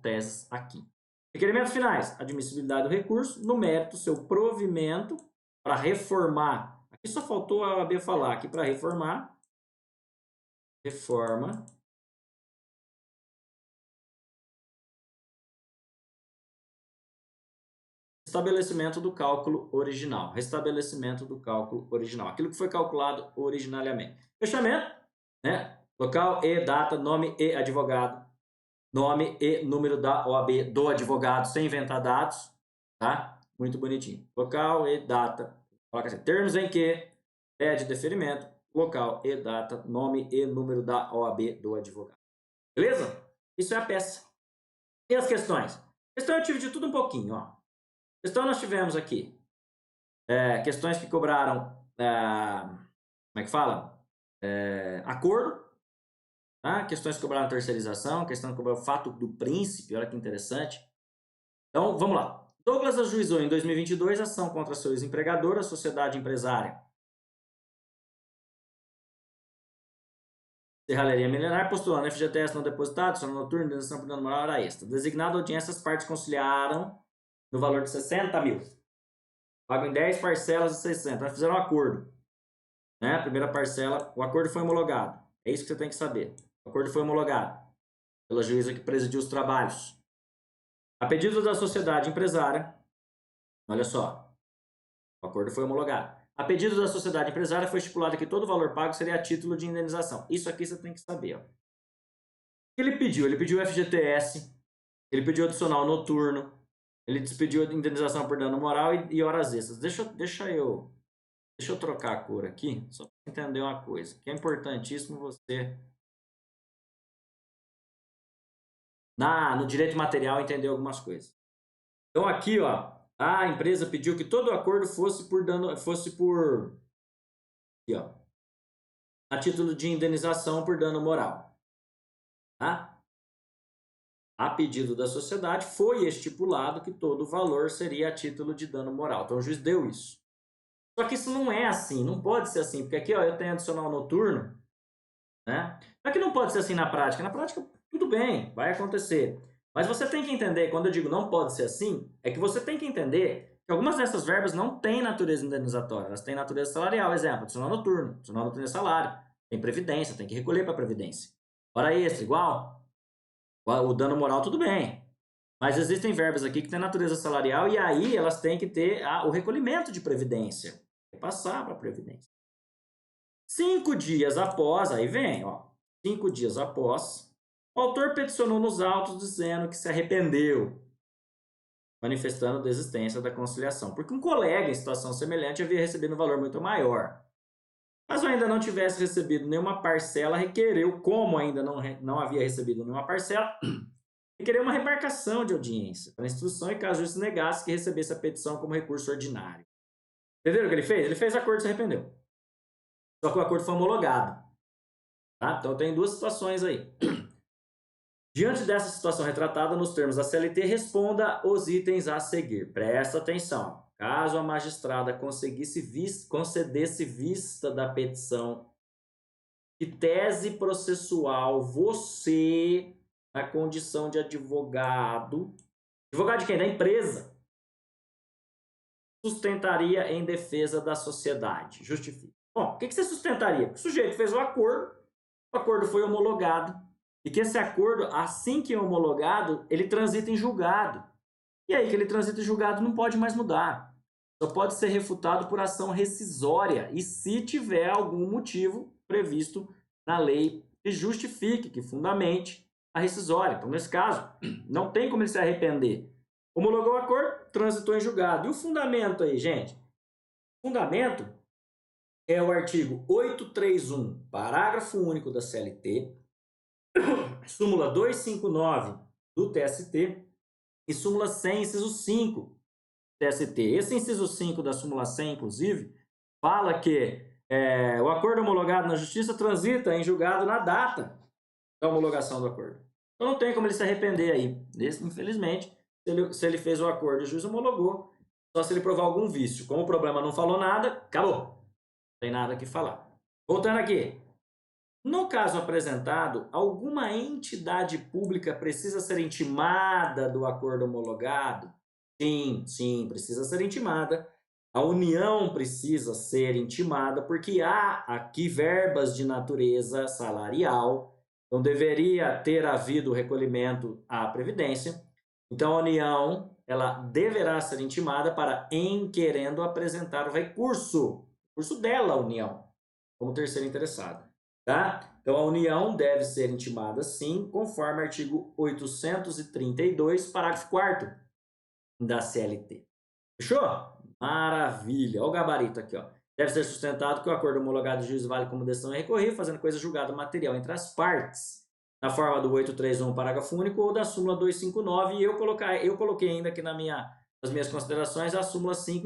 teses aqui. Requerimentos finais, admissibilidade do recurso, no mérito, seu provimento para reformar. Aqui só faltou a OAB falar, aqui para reformar, reforma estabelecimento do cálculo original. Restabelecimento do cálculo original. Aquilo que foi calculado originariamente. Fechamento, né? Local e data, nome e advogado. Nome e número da OAB do advogado, sem inventar dados, tá? Muito bonitinho. Local e data. Coloca assim, termos em que pede deferimento, local e data, nome e número da OAB do advogado. Beleza? Isso é a peça. E as questões? Questão eu tive de tudo um pouquinho, ó. Questão nós tivemos aqui questões que cobraram, como é que fala? Acordo, tá? Questões que cobraram terceirização, questão que cobraram fato do príncipe, olha que interessante. Então, vamos lá. Douglas ajuizou em 2022 ação contra seu ex-empregador, a sociedade empresária Serralheria Milenar, postulando FGTS não depositado, sono noturno, indenização por dano moral, hora extra. Designado audiência, as partes conciliaram no valor de 60 mil. Pago em 10 parcelas de 600. Nós fizeram um acordo. Né? A primeira parcela, o acordo foi homologado. É isso que você tem que saber. O acordo foi homologado pela juíza que presidiu os trabalhos. A pedido da sociedade empresária, olha só, o acordo foi homologado. A pedido da sociedade empresária foi estipulado que todo o valor pago seria a título de indenização. Isso aqui você tem que saber. Ó. O que ele pediu? Ele pediu FGTS, ele pediu adicional noturno, ele pediu indenização por dano moral e horas extras. Deixa eu trocar a cor aqui, só para entender uma coisa, que é importantíssimo você, no direito material, entender algumas coisas. Então aqui, ó, a empresa pediu que todo o acordo fosse aqui, ó, a título de indenização por dano moral. Tá? A pedido da sociedade foi estipulado que todo o valor seria a título de dano moral. Então o juiz deu isso. Só que isso não é assim, não pode ser assim, porque aqui, ó, eu tenho adicional noturno, né? Não é que não pode ser assim na prática tudo bem, vai acontecer. Mas você tem que entender, quando eu digo não pode ser assim, é que você tem que entender que algumas dessas verbas não têm natureza indenizatória, elas têm natureza salarial. Exemplo, adicional noturno é salário, tem previdência, tem que recolher para a previdência. Hora extra, igual. O dano moral, tudo bem. Mas existem verbas aqui que têm natureza salarial e aí elas têm que ter o recolhimento de previdência. Passar para a previdência. 5 dias após, aí vem, ó. 5 dias após, o autor peticionou nos autos dizendo que se arrependeu, manifestando desistência da conciliação, porque um colega em situação semelhante havia recebido um valor muito maior. Caso ainda não tivesse recebido nenhuma parcela, requereu, como ainda não havia recebido nenhuma parcela, requereu uma remarcação de audiência para instrução e caso isso negasse que recebesse a petição como recurso ordinário. Entenderam o que ele fez? Ele fez acordo e se arrependeu. Só que o acordo foi homologado. Tá? Então tem duas situações aí. Diante dessa situação retratada nos termos da CLT, responda os itens a seguir. Presta atenção. Caso a magistrada concedesse vista da petição, que tese processual você, na condição de advogado de quem? Da empresa, sustentaria em defesa da sociedade? Justifique. Bom, o que você sustentaria? O sujeito fez o acordo foi homologado, e que esse acordo, assim que é homologado, ele transita em julgado. E aí que ele transita em julgado não pode mais mudar. Só pode ser refutado por ação rescisória, e se tiver algum motivo previsto na lei que justifique, que fundamente a rescisória. Então, nesse caso, não tem como ele se arrepender. Homologou o acordo, transitou em julgado. E o fundamento aí, gente? O fundamento é o artigo 831, parágrafo único da CLT, súmula 259 do TST e súmula 100, inciso 5 do TST. Esse inciso 5 da súmula 100, inclusive, fala que o acordo homologado na justiça transita em julgado na data da homologação do acordo. Então não tem como ele se arrepender aí. Infelizmente, se ele fez o acordo e o juiz homologou, só se ele provar algum vício. Como o problema não falou nada, acabou. Não tem nada que falar. Voltando aqui. No caso apresentado, alguma entidade pública precisa ser intimada do acordo homologado? Sim, precisa ser intimada. A União precisa ser intimada porque há aqui verbas de natureza salarial, então deveria ter havido recolhimento à Previdência. Então a União, ela deverá ser intimada para, em querendo apresentar o recurso dela, a União, como terceiro interessado. Tá? Então, a União deve ser intimada, sim, conforme o artigo 832, parágrafo 4º da CLT. Fechou? Maravilha. Olha o gabarito aqui, ó. Deve ser sustentado que o acordo homologado de juízo vale como decisão recorrível, fazendo coisa julgada material entre as partes, na forma do 831, parágrafo único, ou da súmula 259, e eu coloquei ainda aqui nas minhas considerações a súmula 100,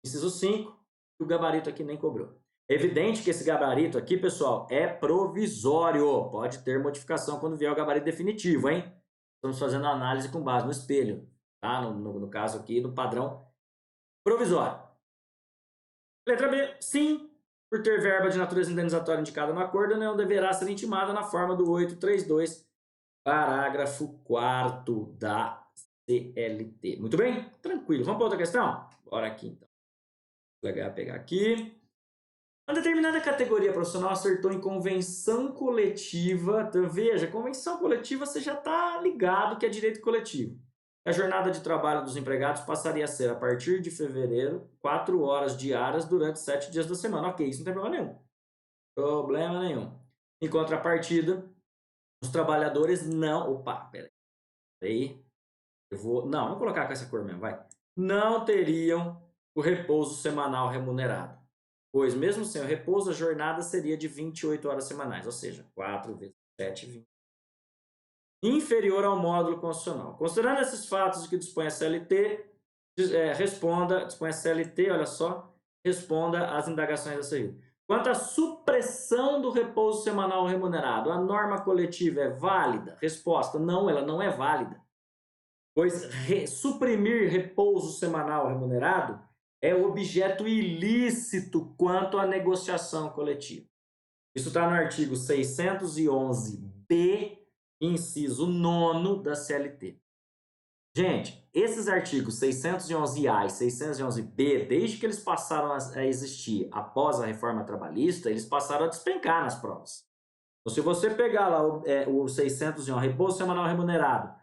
inciso 5, que o gabarito aqui nem cobrou. É evidente que esse gabarito aqui, pessoal, é provisório. Pode ter modificação quando vier o gabarito definitivo, hein? Estamos fazendo análise com base no espelho, tá? No caso aqui, no padrão provisório. Letra B, sim, por ter verba de natureza indenizatória indicada no acordo, não deverá ser intimada na forma do 832, parágrafo 4º da CLT. Muito bem? Tranquilo. Vamos para outra questão? Bora aqui, então. Legal, pegar aqui. Uma determinada categoria profissional acertou em convenção coletiva. Então, veja, convenção coletiva você já está ligado que é direito coletivo. A jornada de trabalho dos empregados passaria a ser, a partir de fevereiro, 4 horas diárias durante 7 dias da semana. Ok, isso não tem problema nenhum. Problema nenhum. Em contrapartida, os trabalhadores não... Opa, peraí. Não, vou colocar com essa cor mesmo, vai. Não teriam o repouso semanal remunerado. Pois, mesmo sem o repouso, a jornada seria de 28 horas semanais, ou seja, 4 vezes 7, 20. Inferior ao módulo constitucional. Considerando esses fatos de que dispõe a CLT, dispõe a CLT, olha só, responda às indagações a seguir. Quanto à supressão do repouso semanal remunerado, a norma coletiva é válida? Resposta, não, ela não é válida. Pois suprimir repouso semanal remunerado é objeto ilícito quanto à negociação coletiva. Isso está no artigo 611-B, inciso 9 da CLT. Gente, esses artigos 611-A e 611-B, desde que eles passaram a existir após a reforma trabalhista, eles passaram a despencar nas provas. Então, se você pegar lá o 601, repouso semanal remunerado,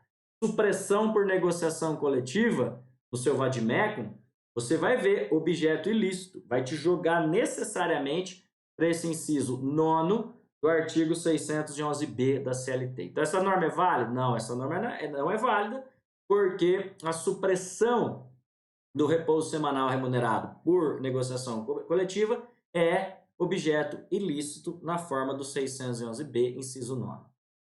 supressão por negociação coletiva, no seu vademecum, você vai ver objeto ilícito, vai te jogar necessariamente para esse inciso 9 do artigo 611-B da CLT. Então, essa norma é válida? Não, essa norma não é válida, porque a supressão do repouso semanal remunerado por negociação coletiva é objeto ilícito na forma do 611-B, inciso 9.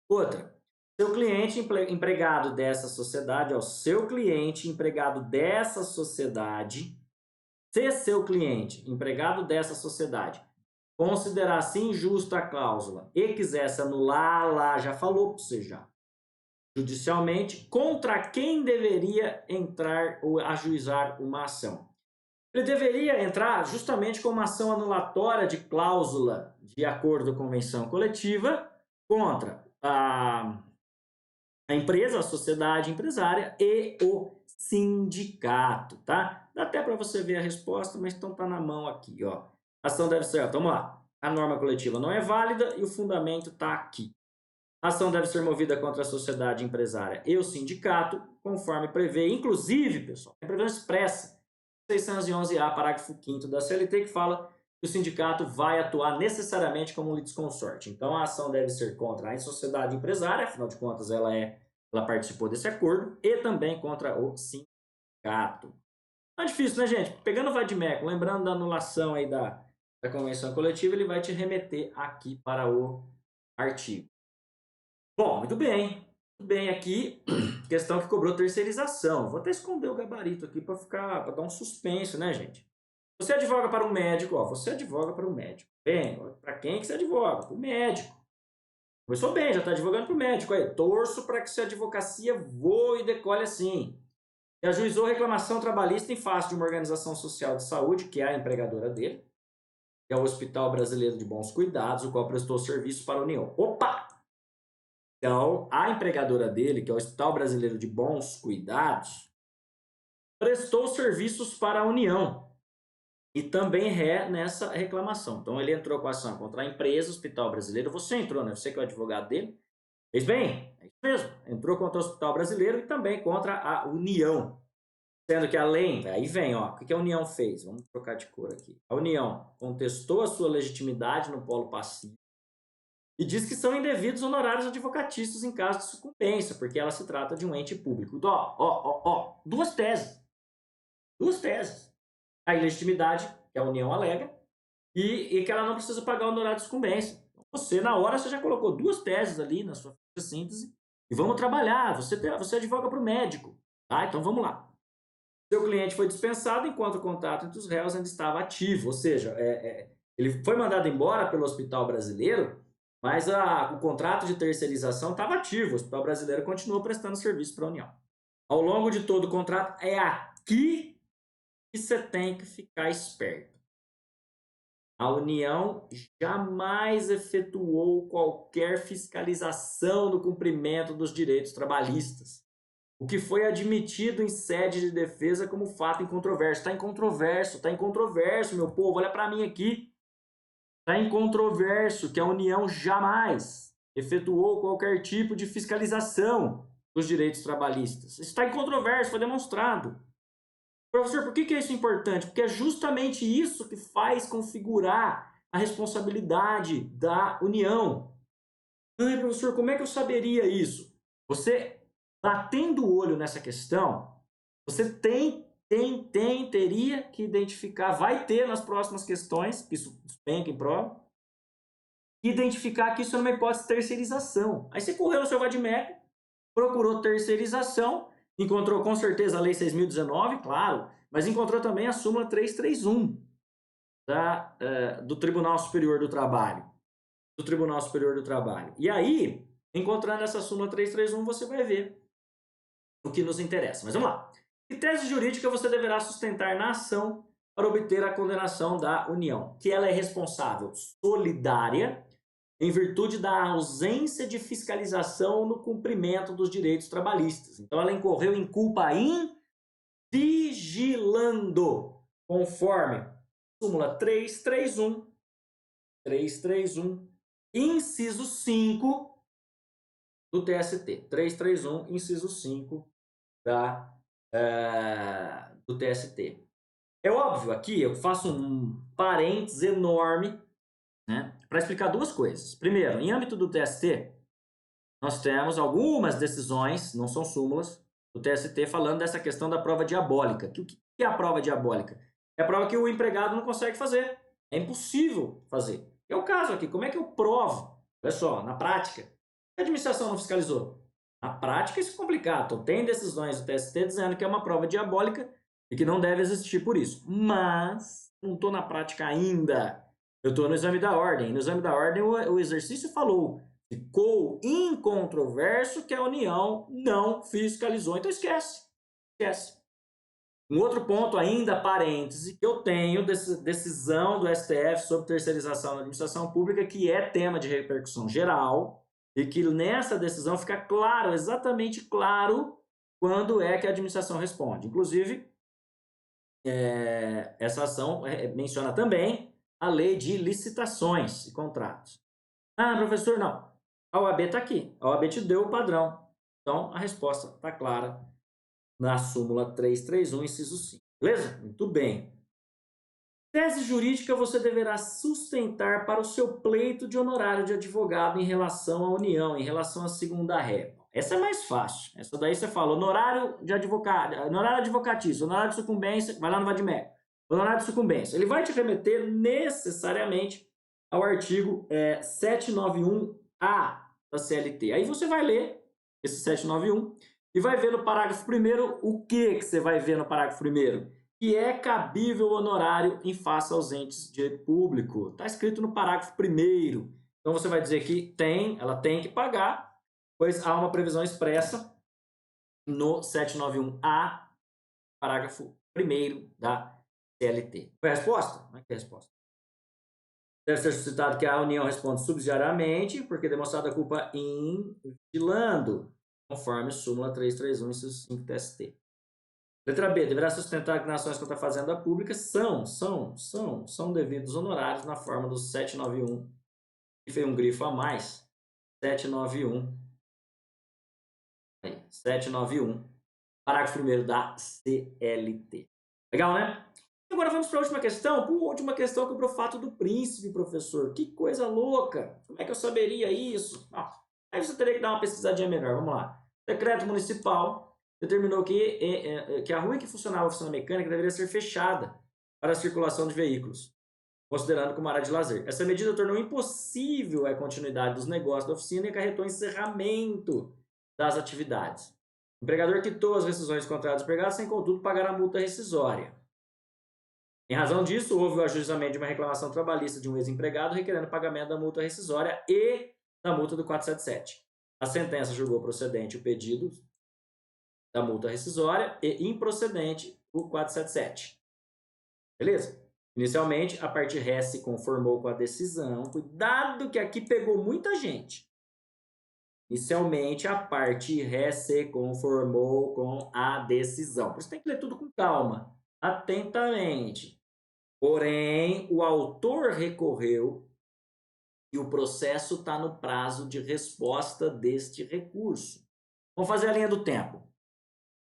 Outra, seu cliente empregado dessa sociedade, seu cliente empregado dessa sociedade, se seu cliente empregado dessa sociedade considerasse injusta a cláusula e quisesse anular, lá já falou para você já, judicialmente, contra quem deveria entrar ou ajuizar uma ação? Ele deveria entrar justamente com uma ação anulatória de cláusula de acordo com convenção coletiva contra a empresa, a sociedade empresária e o sindicato, tá? Dá até para você ver a resposta, mas então tá na mão aqui, ó. A ação deve ser, vamos lá. A norma coletiva não é válida e o fundamento está aqui. A ação deve ser movida contra a sociedade empresária e o sindicato, conforme prevê, inclusive, pessoal, é previsão expressa, 611-A, parágrafo 5º da CLT, que fala que o sindicato vai atuar necessariamente como litisconsorte. Então, a ação deve ser contra a sociedade empresária, afinal de contas, ela participou desse acordo, e também contra o sindicato. Não é difícil, né, gente? Pegando o vademecum, lembrando da anulação aí da convenção coletiva, ele vai te remeter aqui para o artigo. Bom, muito bem. Muito bem aqui, questão que cobrou terceirização. Vou até esconder o gabarito aqui para dar um suspense, né, gente? Você advoga para um médico, ó, você advoga para um médico. Bem, para quem que você advoga? Para o médico. Começou bem, já está advogando para o médico. Aí, torço para que sua advocacia voe e decole assim. E ajuizou reclamação trabalhista em face de uma organização social de saúde, que é a empregadora dele, que é o Hospital Brasileiro de Bons Cuidados, o qual prestou serviço para a União. Opa! Então, a empregadora dele, que é o Hospital Brasileiro de Bons Cuidados, prestou serviços para a União e também nessa reclamação. Então, ele entrou com a ação contra a empresa, Hospital Brasileiro. Você entrou, né? Você que é o advogado dele. Fez bem? É isso mesmo. Entrou contra o Hospital Brasileiro e também contra a União. Sendo que além, aí vem, ó, o que a União fez? Vamos trocar de cor aqui. A União contestou a sua legitimidade no polo passivo e diz que são indevidos honorários advocatícios em caso de sucumbência, porque ela se trata de um ente público. Então, duas teses. Duas teses. A ilegitimidade, que a União alega, e que ela não precisa pagar o honorário de sucumbência. Então, você, na hora, você já colocou duas teses ali na sua síntese, e vamos trabalhar. Você advoga para o médico. Tá? Então, vamos lá. Seu cliente foi dispensado enquanto o contrato entre os réus ainda estava ativo, ou seja, ele foi mandado embora pelo Hospital Brasileiro, mas o contrato de terceirização estava ativo, o Hospital Brasileiro continuou prestando serviço para a União. Ao longo de todo o contrato, é aqui que você tem que ficar esperto. A União jamais efetuou qualquer fiscalização do cumprimento dos direitos trabalhistas. o que foi admitido em sede de defesa como fato incontroverso. Está incontroverso, meu povo, olha para mim aqui. Está incontroverso que a União jamais efetuou qualquer tipo de fiscalização dos direitos trabalhistas. Isso está incontroverso, foi demonstrado. Professor, por que isso é importante? Porque é justamente isso que faz configurar a responsabilidade da União. Ai, professor, como é que eu saberia isso? Você, batendo o olho nessa questão, você teria que identificar, vai ter nas próximas questões, que isso despenca em prova, identificar que isso é uma hipótese de terceirização. Aí você correu no seu vadimécum, procurou terceirização, encontrou com certeza a Lei 6.019, claro, mas encontrou também a súmula 331 do Tribunal Superior do Trabalho. E aí, encontrando essa súmula 331, você vai ver o que nos interessa. Mas vamos lá. Que tese jurídica você deverá sustentar na ação para obter a condenação da União? Que ela é responsável solidária em virtude da ausência de fiscalização no cumprimento dos direitos trabalhistas. Então, ela incorreu em culpa invigilando, conforme súmula 331, inciso 5 do TST. 331, inciso 5 do TST. É óbvio, aqui eu faço um parênteses enorme, né, para explicar duas coisas. Primeiro, em âmbito do TST, nós temos algumas decisões, não são súmulas, do TST falando dessa questão da prova diabólica. O que é a prova diabólica? É a prova que o empregado não consegue fazer. É impossível fazer. É o caso aqui. Como é que eu provo? Olha só, na prática, a administração não fiscalizou. Na prática, isso é complicado. Então, tem decisões do TST dizendo que é uma prova diabólica e que não deve existir por isso. Mas, não estou na prática ainda. Eu estou no exame da ordem. No exame da ordem, o exercício ficou incontroverso que a União não fiscalizou. Então, esquece. Um outro ponto ainda, parêntese, que eu tenho decisão do STF sobre terceirização da administração pública, que é tema de repercussão geral, e que nessa decisão fica claro, exatamente claro, quando é que a administração responde. Inclusive, essa ação menciona também a lei de licitações e contratos. Ah, professor, não. A OAB está aqui. A OAB te deu o padrão. Então, a resposta está clara na súmula 331, inciso 5. Beleza? Muito bem. Tese jurídica você deverá sustentar para o seu pleito de honorário de advogado em relação à União, em relação à segunda ré. Essa é mais fácil. Essa daí você fala, honorário de advogado, honorário advocatício, honorário de sucumbência, vai lá no Vadmec. Honorário de sucumbência. Ele vai te remeter necessariamente ao artigo 791A da CLT. Aí você vai ler esse 791 e vai ver no parágrafo 1º o que você vai ver no parágrafo 1º? Que é cabível honorário em face aos entes de direito público. Está escrito no parágrafo 1º. Então você vai dizer que ela tem que pagar, pois há uma previsão expressa no 791A, parágrafo 1º da CLT. Foi a resposta? Como é que é a resposta? Deve ser suscitado que a União responde subsidiariamente, porque demonstrada a culpa invigilando, conforme súmula 331, inciso 5 TST. Letra B. Deverá sustentar que nações contra a fazenda pública são devidos honorários na forma do 791, que foi um grifo a mais, 791, parágrafo 1º da CLT. Legal, né? Agora vamos para a última questão. Última questão que é o fato do príncipe, professor. Que coisa louca! Como é que eu saberia isso? Aí você teria que dar uma pesquisadinha melhor. Vamos lá. Decreto municipal determinou que a rua em que funcionava a oficina mecânica deveria ser fechada para a circulação de veículos, considerando como área de lazer. Essa medida tornou impossível a continuidade dos negócios da oficina e acarretou encerramento das atividades. O empregador quitou as rescisões contratos empregados sem, contudo, pagar a multa rescisória. Em razão disso, houve o ajuizamento de uma reclamação trabalhista de um ex-empregado requerendo pagamento da multa rescisória e da multa do 477. A sentença julgou procedente o pedido da multa rescisória e improcedente o 477. Beleza? Inicialmente, a parte ré se conformou com a decisão. Cuidado que aqui pegou muita gente. Inicialmente, a parte ré se conformou com a decisão. Por isso tem que ler tudo com calma, atentamente. Porém, o autor recorreu e o processo está no prazo de resposta deste recurso. Vamos fazer a linha do tempo.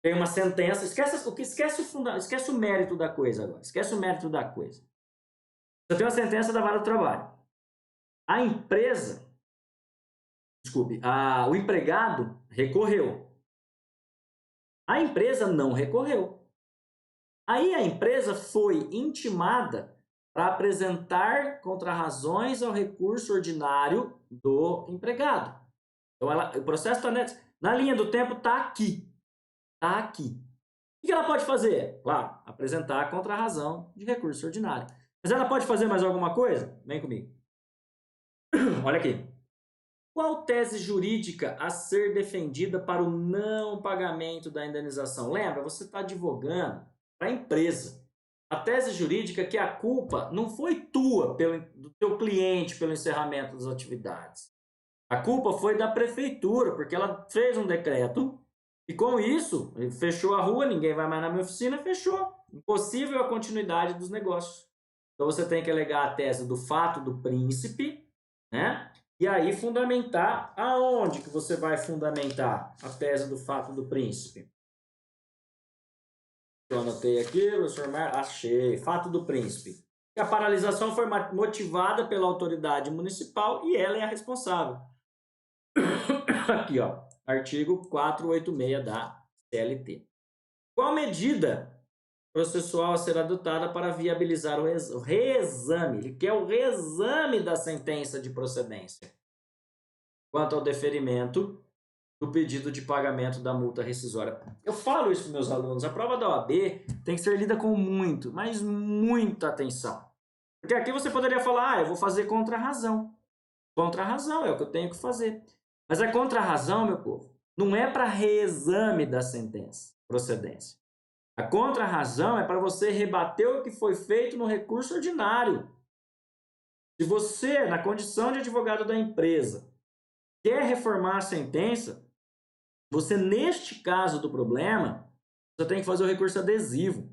Tem uma sentença, esquece o mérito da coisa agora, esquece o mérito da coisa. Você tem uma sentença da vara do trabalho. A empresa, o empregado recorreu. A empresa não recorreu. Aí a empresa foi intimada para apresentar contrarrazões ao recurso ordinário do empregado. Então, o processo está na linha do tempo, está aqui. Está aqui. O que ela pode fazer? Claro, apresentar a contrarrazão de recurso ordinário. Mas ela pode fazer mais alguma coisa? Vem comigo. Olha aqui. Qual tese jurídica a ser defendida para o não pagamento da indenização? Lembra, você está advogando para a empresa. A tese jurídica é que a culpa não foi tua, do teu cliente, pelo encerramento das atividades. A culpa foi da prefeitura, porque ela fez um decreto e com isso fechou a rua, ninguém vai mais na minha oficina, fechou. Impossível a continuidade dos negócios. Então você tem que alegar a tese do fato do príncipe, né? E aí fundamentar aonde que você vai fundamentar a tese do fato do príncipe. Eu anotei aqui, professor Mar, achei, fato do príncipe. A paralisação foi motivada pela autoridade municipal e ela é a responsável. Aqui, ó, artigo 486 da CLT. Qual medida processual a ser adotada para viabilizar o reexame? Ele quer o reexame da sentença de procedência quanto ao deferimento do pedido de pagamento da multa rescisória. Eu falo isso para meus alunos, a prova da OAB tem que ser lida com mas muita atenção. Porque aqui você poderia falar, eu vou fazer contra-razão. Contra-razão é o que eu tenho que fazer. Mas a contra-razão, meu povo, não é para reexame da sentença, procedência. A contra-razão é para você rebater o que foi feito no recurso ordinário. Se você, na condição de advogado da empresa, quer reformar a sentença, você, neste caso do problema, você tem que fazer o recurso adesivo.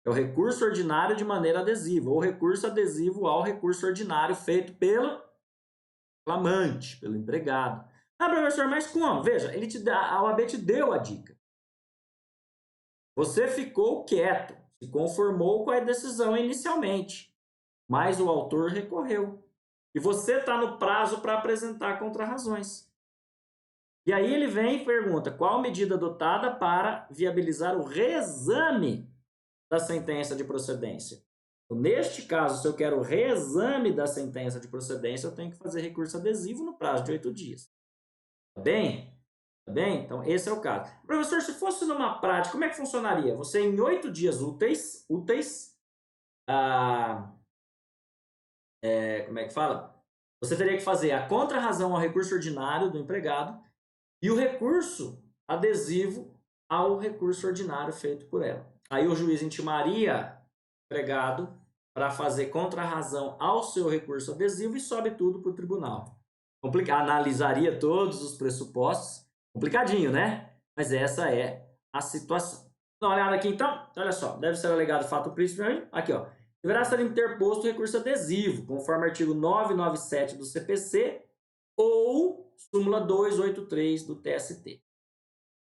É o recurso ordinário de maneira adesiva, ou recurso adesivo ao recurso ordinário feito pelo clamante, pelo empregado. Ah, professor, mas como? Veja, a OAB te deu a dica. Você ficou quieto, se conformou com a decisão inicialmente, mas o autor recorreu. E você está no prazo para apresentar contrarrazões. E aí ele vem e pergunta, qual medida adotada para viabilizar o reexame da sentença de procedência? Então, neste caso, se eu quero o reexame da sentença de procedência, eu tenho que fazer recurso adesivo no prazo de 8 dias. Tá bem? Tá bem? Então, esse é o caso. Professor, se fosse numa prática, como é que funcionaria? Você, em 8 dias úteis, como é que fala? Você teria que fazer a contrarrazão ao recurso ordinário do empregado e o recurso adesivo ao recurso ordinário feito por ela. Aí o juiz intimaria o empregado para fazer contrarrazão ao seu recurso adesivo e sobe tudo para o tribunal. Analisaria todos os pressupostos. Complicadinho, né? Mas essa é a situação. Dá uma olhada aqui então. Olha só. Deve ser alegado fato príncipe. Aqui, ó. Deverá ser interposto recurso adesivo, conforme artigo 997 do CPC ou súmula 283 do TST.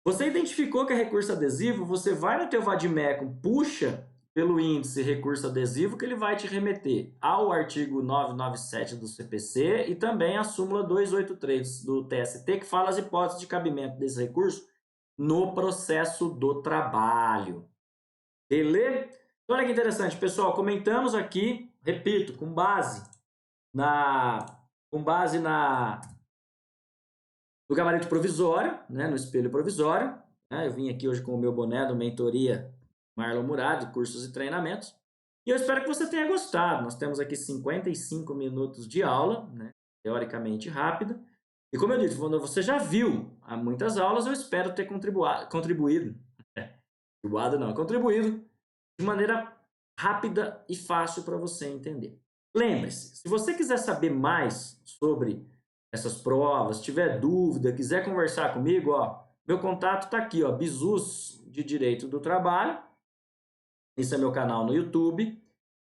Você identificou que é recurso adesivo, você vai no teu Vadimécum, puxa pelo índice recurso adesivo, que ele vai te remeter ao artigo 997 do CPC e também à súmula 283 do TST, que fala as hipóteses de cabimento desse recurso no processo do trabalho. Beleza? Então, olha que interessante, pessoal, comentamos aqui, repito, com base no gabarito provisório, né, no espelho provisório. Né, eu vim aqui hoje com o meu boné do Mentoria Marlon Murad, cursos e treinamentos. E eu espero que você tenha gostado. Nós temos aqui 55 minutos de aula, né, teoricamente rápida. E como eu disse, quando você já viu há muitas aulas, eu espero ter contribuído de maneira rápida e fácil para você entender. Lembre-se, se você quiser saber mais sobre essas provas, tiver dúvida, quiser conversar comigo, ó, meu contato está aqui, ó, Bizus de Direito do Trabalho. Esse é meu canal no YouTube.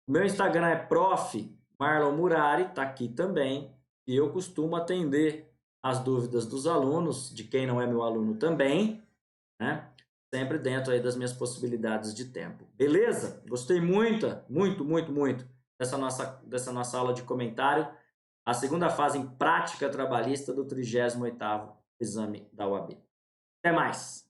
O meu Instagram é Prof. Marlon Murari, está aqui também. E eu costumo atender as dúvidas dos alunos, de quem não é meu aluno também, né? Sempre dentro aí das minhas possibilidades de tempo. Beleza? Gostei muito dessa nossa aula de comentário. A segunda fase em prática trabalhista do 38º exame da OAB. Até mais!